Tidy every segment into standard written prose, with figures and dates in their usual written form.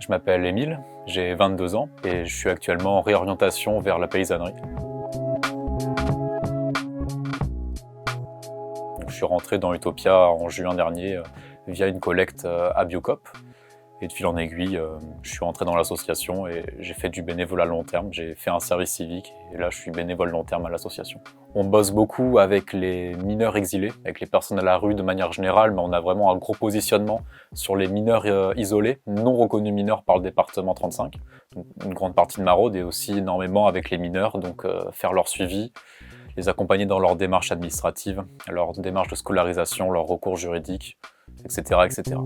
Je m'appelle Émile, j'ai 22 ans et je suis actuellement en réorientation vers la paysannerie. Donc, je suis rentré dans Utopia en juin dernier via une collecte à Biocoop. Et de fil en aiguille, je suis rentré dans l'association et j'ai fait du bénévolat long terme. J'ai fait un service civique et là je suis bénévole long terme à l'association. On bosse beaucoup avec les mineurs exilés, avec les personnes à la rue de manière générale, mais on a vraiment un gros positionnement sur les mineurs isolés, non reconnus mineurs par le département 35. Donc, une grande partie de maraude et aussi énormément avec les mineurs, donc faire leur suivi, les accompagner dans leurs démarches administratives, leurs démarches de scolarisation, leurs recours juridiques, etc. etc.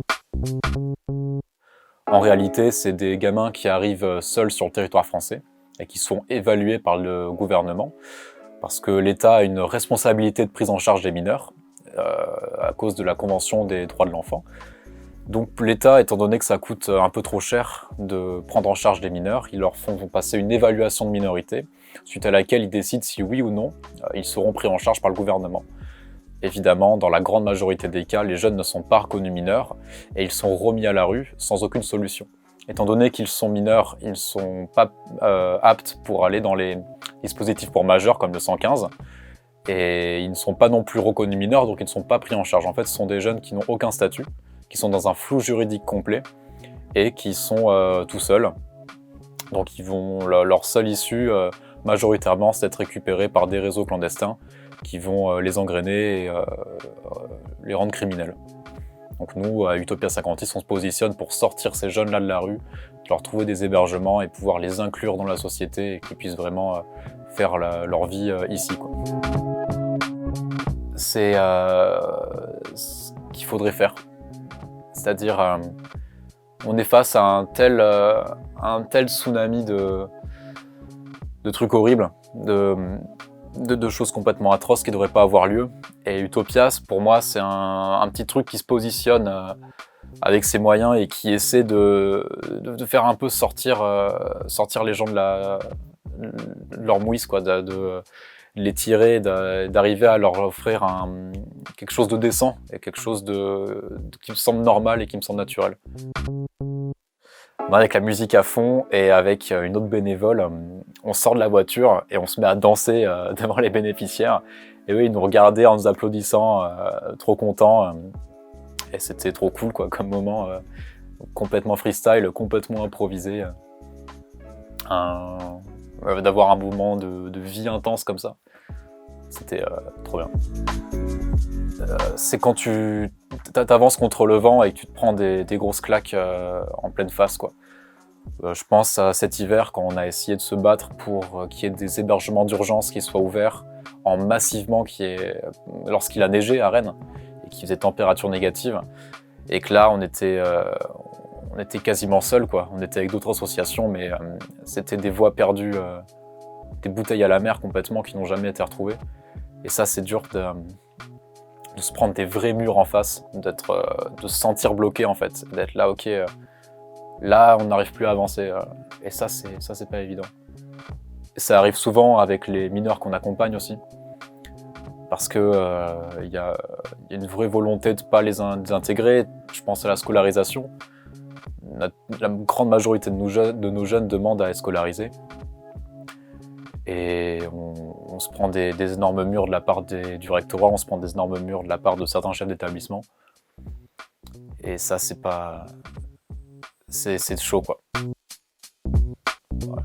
En réalité, c'est des gamins qui arrivent seuls sur le territoire français et qui sont évalués par le gouvernement parce que l'État a une responsabilité de prise en charge des mineurs à cause de la Convention des droits de l'enfant. Donc l'État, étant donné que ça coûte un peu trop cher de prendre en charge des mineurs, ils leur font passer une évaluation de minorité, suite à laquelle ils décident si oui ou non ils seront pris en charge par le gouvernement. Évidemment, dans la grande majorité des cas, les jeunes ne sont pas reconnus mineurs et ils sont remis à la rue sans aucune solution. Étant donné qu'ils sont mineurs, ils ne sont pas aptes pour aller dans les dispositifs pour majeurs comme le 115 et ils ne sont pas non plus reconnus mineurs, donc ils ne sont pas pris en charge. En fait, ce sont des jeunes qui n'ont aucun statut, qui sont dans un flou juridique complet et qui sont tout seuls. Donc leur seule issue, majoritairement, c'est d'être récupérés par des réseaux clandestins qui vont les engrainer et les rendre criminels. Donc nous, à Utopia 56, on se positionne pour sortir ces jeunes-là de la rue, leur trouver des hébergements et pouvoir les inclure dans la société et qu'ils puissent vraiment faire leur vie ici, quoi. C'est ce qu'il faudrait faire. C'est-à-dire, on est face à un tel tsunami de trucs horribles, de choses complètement atroces qui ne devraient pas avoir lieu. Et Utopia, pour moi, c'est un petit truc qui se positionne avec ses moyens et qui essaie de faire un peu sortir les gens de leur mouise, quoi, de les tirer, d'arriver à leur offrir quelque chose de décent et quelque chose qui me semble normal et qui me semble naturel. Avec la musique à fond et avec une autre bénévole, on sort de la voiture et on se met à danser devant les bénéficiaires. Et eux, ils nous regardaient en nous applaudissant, trop contents. Et c'était trop cool, quoi, comme moment, complètement freestyle, complètement improvisé. D'avoir un moment de vie intense comme ça. C'était trop bien. C'est quand tu t'avances contre le vent et que tu te prends des grosses claques en pleine face, quoi. Je pense à cet hiver quand on a essayé de se battre pour qu'il y ait des hébergements d'urgence qui soient ouverts massivement lorsqu'il a neigé à Rennes et qu'il faisait température négative et que là on était quasiment seuls, quoi. On était avec d'autres associations, mais c'était des voies perdues, des bouteilles à la mer complètement qui n'ont jamais été retrouvées. Et ça, c'est dur de se prendre des vrais murs en face, de se sentir bloqué, en fait, d'être là, ok, là on n'arrive plus à avancer. Et ça, c'est pas évident. Et ça arrive souvent avec les mineurs qu'on accompagne aussi, parce que y a une vraie volonté de ne pas les intégrer. Je pense à la scolarisation. La grande majorité de nos jeunes demandent à être scolarisés. Et on se prend des énormes murs de la part du rectorat, on se prend des énormes murs de la part de certains chefs d'établissement. Et ça, c'est chaud, quoi.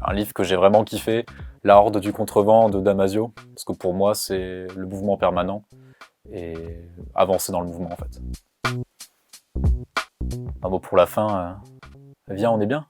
Un livre que j'ai vraiment kiffé, La Horde du Contrevent de Damasio, parce que pour moi, c'est le mouvement permanent et avancer dans le mouvement, en fait. Un mot pour la fin, viens, on est bien.